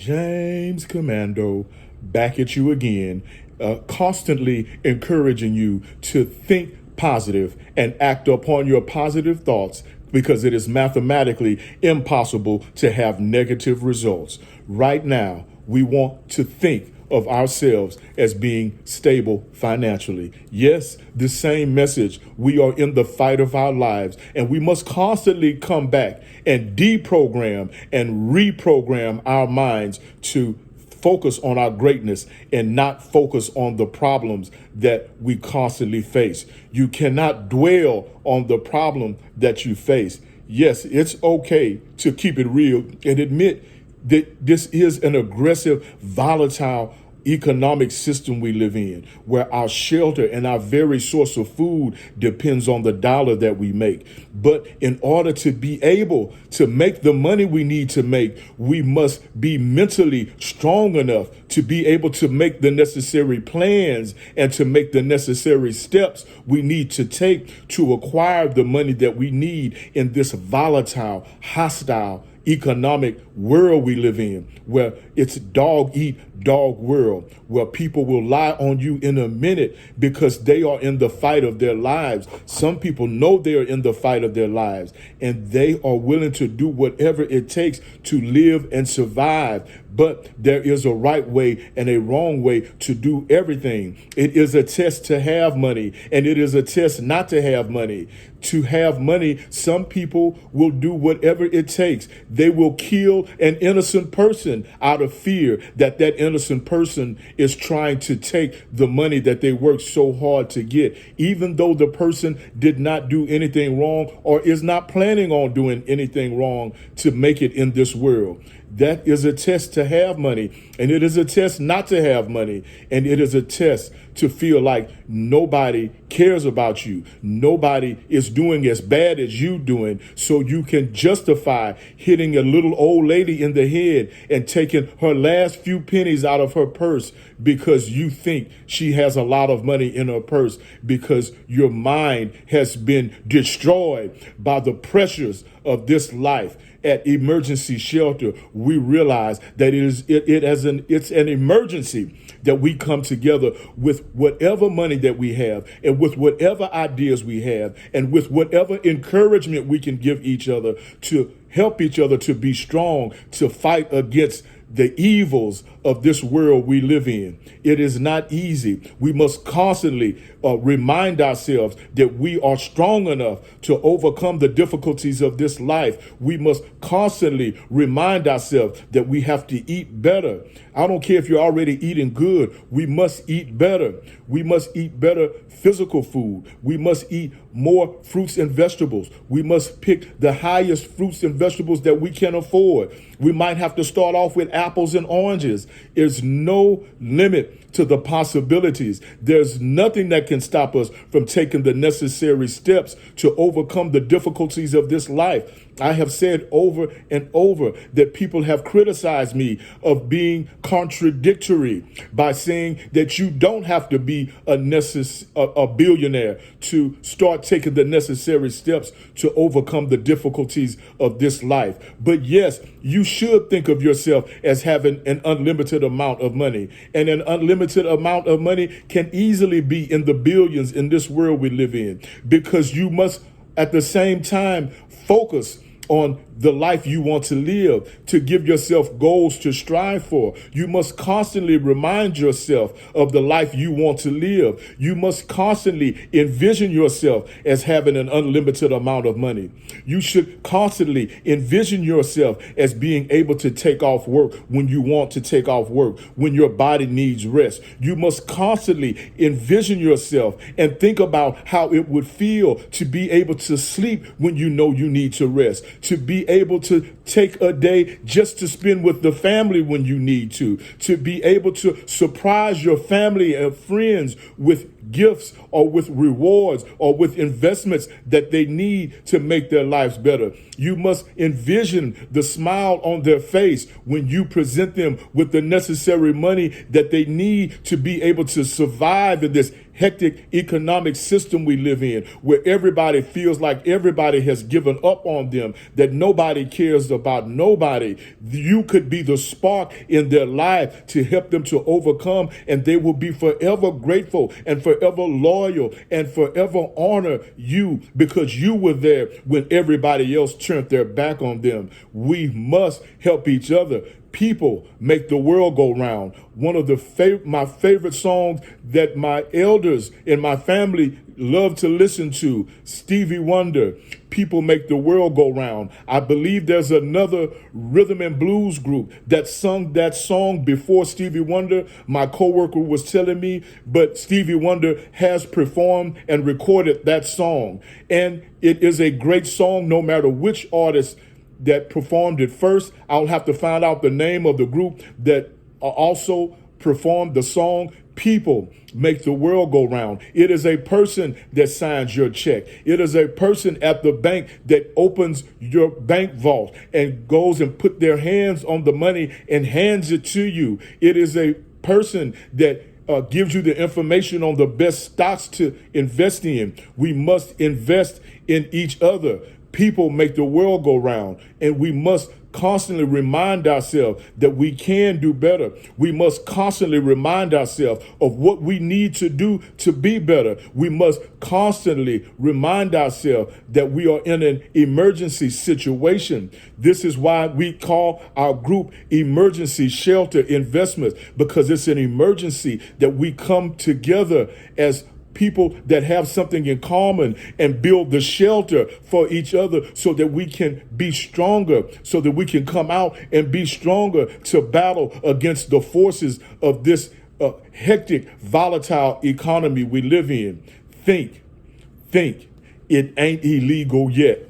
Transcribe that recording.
James Commando back at you again, constantly encouraging you to think positive and act upon your positive thoughts because it is mathematically impossible to have negative results. Right now, we want to think of ourselves as being stable financially. Yes, the same message. We are in the fight of our lives, and we must constantly come back and deprogram and reprogram our minds to focus on our greatness and not focus on the problems that we constantly face. You cannot dwell on the problem that you face. Yes, it's okay to keep it real and admit that this is an aggressive, volatile economic system we live in, where our shelter and our very source of food depends on the dollar that we make. But in order to be able to make the money we need to make, we must be mentally strong enough to be able to make the necessary plans and to make the necessary steps we need to take to acquire the money that we need in this volatile, hostile, economic world we live in, where it's dog eat dog world, where people will lie on you in a minute because they are in the fight of their lives. Some people know they are in the fight of their lives, and they are willing to do whatever it takes to live and survive. But there is a right way and a wrong way to do everything. It is a test to have money, and it is a test not to have money. To have money, some people will do whatever it takes. They will kill an innocent person out of fear that that innocent person is trying to take the money that they worked so hard to get, even though the person did not do anything wrong or is not planning on doing anything wrong to make it in this world. That is a test to have money, and it is a test not to have money, and it is a test to feel like nobody cares about you. Nobody is doing as bad as you doing, so you can justify hitting a little old lady in the head and taking her last few pennies out of her purse because you think she has a lot of money in her purse, because your mind has been destroyed by the pressures of this life. At emergency shelter, we realize that it's an emergency that we come together with whatever money that we have and with whatever ideas we have and with whatever encouragement we can give each other to help each other to be strong, to fight against the evils of this world we live in. It is not easy. We must constantly remind ourselves that we are strong enough to overcome the difficulties of this life. We must constantly remind ourselves that we have to eat better. I don't care if you're already eating good. We must eat better. We must eat better physical food. We must eat more fruits and vegetables. We must pick the highest fruits and vegetables that we can afford. We might have to start off with apples and oranges. There's no limit to the possibilities. There's nothing that can stop us from taking the necessary steps to overcome the difficulties of this life. I have said over and over that people have criticized me of being contradictory by saying that you don't have to be a billionaire to start taking the necessary steps to overcome the difficulties of this life. But yes, you should think of yourself as having an unlimited amount of money. And an unlimited amount of money can easily be in the billions in this world we live in, because you must at the same time focus on the life you want to live, to give yourself goals to strive for. You must constantly remind yourself of the life you want to live. You must constantly envision yourself as having an unlimited amount of money. You should constantly envision yourself as being able to take off work when you want to take off work, when your body needs rest. You must constantly envision yourself and think about how it would feel to be able to sleep when you know you need to rest, to be able to take a day just to spend with the family when you need to be able to surprise your family and friends with gifts or with rewards or with investments that they need to make their lives better. You must envision the smile on their face when you present them with the necessary money that they need to be able to survive in this hectic economic system we live in, where everybody feels like everybody has given up on them, that nobody cares about nobody. You could be the spark in their life to help them to overcome, and they will be forever grateful and forever loyal and forever honor you because you were there when everybody else turned their back on them. We must help each other. People make the world go round. One of my favorite songs that my elders in my family love to listen to, Stevie Wonder, People Make the World Go Round. I believe there's another rhythm and blues group that sung that song before Stevie Wonder. My coworker was telling me, but Stevie Wonder has performed and recorded that song. And it is a great song no matter which artist that performed it first. I'll have to find out the name of the group that also performed the song. People Make the World Go Round. It is a person that signs your check. It is a person at the bank that opens your bank vault and goes and put their hands on the money and hands it to you. It is a person that gives you the information on the best stocks to invest in. We must invest in each other. People make the world go round, and we must constantly remind ourselves that we can do better. We must constantly remind ourselves of what we need to do to be better. We must constantly remind ourselves that we are in an emergency situation. This is why we call our group Emergency Shelter Investments, because it's an emergency that we come together as people that have something in common and build the shelter for each other so that we can be stronger, so that we can come out and be stronger to battle against the forces of this hectic, volatile economy we live in. Think. It ain't illegal yet.